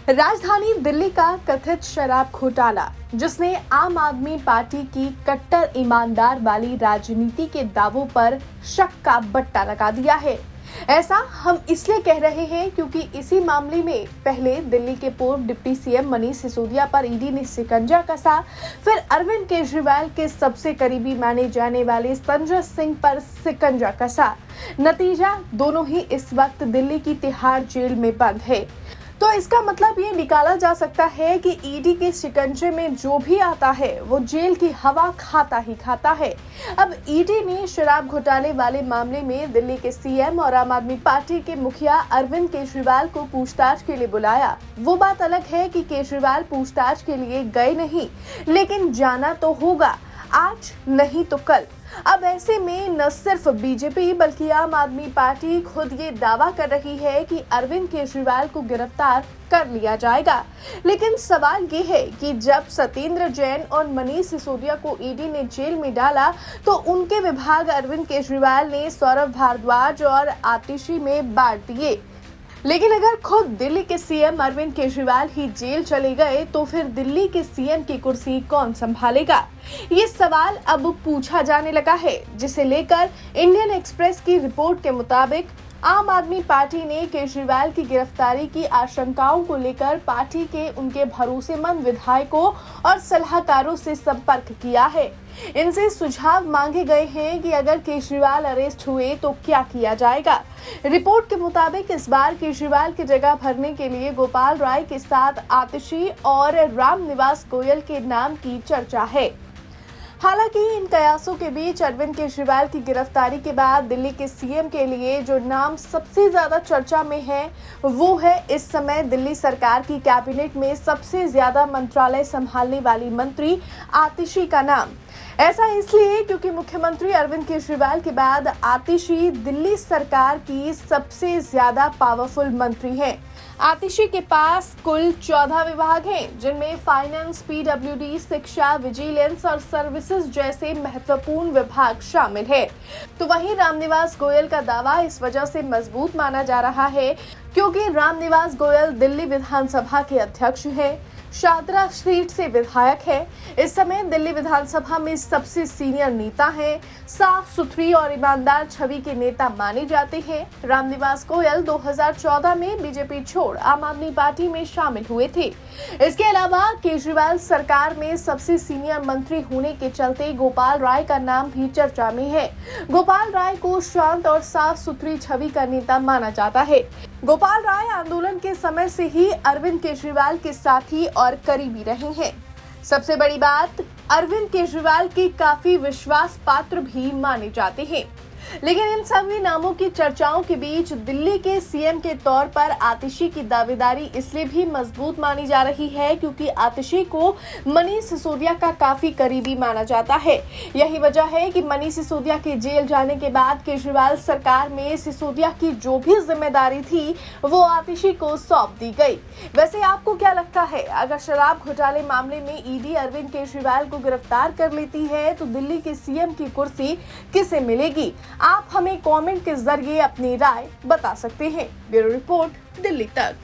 राजधानी दिल्ली का कथित शराब घोटाला, जिसने आम आदमी पार्टी की कट्टर ईमानदार वाली राजनीति के दावों पर शक का बट्टा लगा दिया है। ऐसा हम इसलिए कह रहे हैं क्योंकि इसी मामले में पहले दिल्ली के पूर्व डिप्टी सीएम मनीष सिसोदिया पर ईडी ने शिकंजा कसा, फिर अरविंद केजरीवाल के सबसे करीबी माने जाने वाले संजय सिंह पर शिकंजा कसा। नतीजा, दोनों ही इस वक्त दिल्ली की तिहाड़ जेल में बंद है। तो इसका मतलब ये निकाला जा सकता है कि ईडी के शिकंजे में जो भी आता है वो जेल की हवा खाता ही खाता है। अब ईडी ने शराब घोटाले वाले मामले में दिल्ली के सीएम और आम आदमी पार्टी के मुखिया अरविंद केजरीवाल को पूछताछ के लिए बुलाया। वो बात अलग है कि केजरीवाल पूछताछ के लिए गए नहीं, लेकिन जाना तो होगा, आज नहीं तो कल। अब ऐसे में न सिर्फ बीजेपी बल्कि आम आदमी पार्टी खुद ये दावा कर रही है कि अरविंद केजरीवाल को गिरफ्तार कर लिया जाएगा। लेकिन सवाल ये है कि जब सत्येंद्र जैन और मनीष सिसोदिया को ईडी ने जेल में डाला तो उनके विभाग अरविंद केजरीवाल ने सौरभ भारद्वाज और आतिशी में बांट दिए। लेकिन अगर खुद दिल्ली के सीएम अरविंद केजरीवाल ही जेल चले गए तो फिर दिल्ली के सीएम की कुर्सी कौन संभालेगा? ये सवाल अब पूछा जाने लगा है, जिसे लेकर इंडियन एक्सप्रेस की रिपोर्ट के मुताबिक आम आदमी पार्टी ने केजरीवाल की गिरफ्तारी की आशंकाओं को लेकर पार्टी के उनके भरोसेमंद विधायकों और सलाहकारों से संपर्क किया है। इनसे सुझाव मांगे गए हैं कि अगर केजरीवाल अरेस्ट हुए तो क्या किया जाएगा। रिपोर्ट के मुताबिक इस बार केजरीवाल की जगह भरने के लिए गोपाल राय के साथ आतिशी और रामनिवास गोयल के नाम की चर्चा है। हालांकि इन कयासों के बीच अरविंद केजरीवाल की गिरफ्तारी के बाद दिल्ली के सीएम के लिए जो नाम सबसे ज्यादा चर्चा में है वो है इस समय दिल्ली सरकार की कैबिनेट में सबसे ज्यादा मंत्रालय संभालने वाली मंत्री आतिशी का नाम। ऐसा इसलिए क्योंकि मुख्यमंत्री अरविंद केजरीवाल के बाद आतिशी दिल्ली सरकार की सबसे ज्यादा पावरफुल मंत्री हैं। आतिशी के पास कुल 14 विभाग हैं, जिनमें फाइनेंस, पीडब्ल्यूडी, शिक्षा, विजिलेंस और सर्विसेज जैसे महत्वपूर्ण विभाग शामिल है। तो वहीं रामनिवास गोयल का दावा इस वजह से मजबूत माना जा रहा है क्योंकि रामनिवास गोयल दिल्ली विधानसभा के अध्यक्ष हैं, शादरा सीट से विधायक है, इस समय दिल्ली विधानसभा में सबसे सीनियर नेता हैं, साफ सुथरी और ईमानदार छवि के नेता माने जाते हैं। रामनिवास गोयल 2014 में बीजेपी छोड़ आम आदमी पार्टी में शामिल हुए थे। इसके अलावा केजरीवाल सरकार में सबसे सीनियर मंत्री होने के चलते गोपाल राय का नाम भी चर्चा में है। गोपाल राय को शांत और साफ सुथरी छवि का नेता माना जाता है। गोपाल राय आंदोलन के समय से ही अरविंद केजरीवाल के साथी और करीबी रहे हैं। सबसे बड़ी बात, अरविंद केजरीवाल के काफी विश्वास पात्र भी माने जाते हैं। लेकिन इन सभी नामों की चर्चाओं के बीच दिल्ली के सीएम के तौर पर आतिशी की दावेदारी इसलिए भी मजबूत मानी जा रही है क्योंकि आतिशी को मनीष सिसोदिया का काफी करीबी माना जाता है। यही वजह है कि मनीष सिसोदिया के जेल जाने के बाद केजरीवाल सरकार में सिसोदिया की जो भी जिम्मेदारी थी वो आतिशी को सौंप दी गई। वैसे आपको क्या लगता है, अगर शराब घोटाले मामले में ईडी अरविंद केजरीवाल को गिरफ्तार कर लेती है तो दिल्ली के सीएम की कुर्सी किसे मिलेगी? आप हमें कमेंट के जरिए अपनी राय बता सकते हैं। ब्यूरो रिपोर्ट, दिल्ली तक।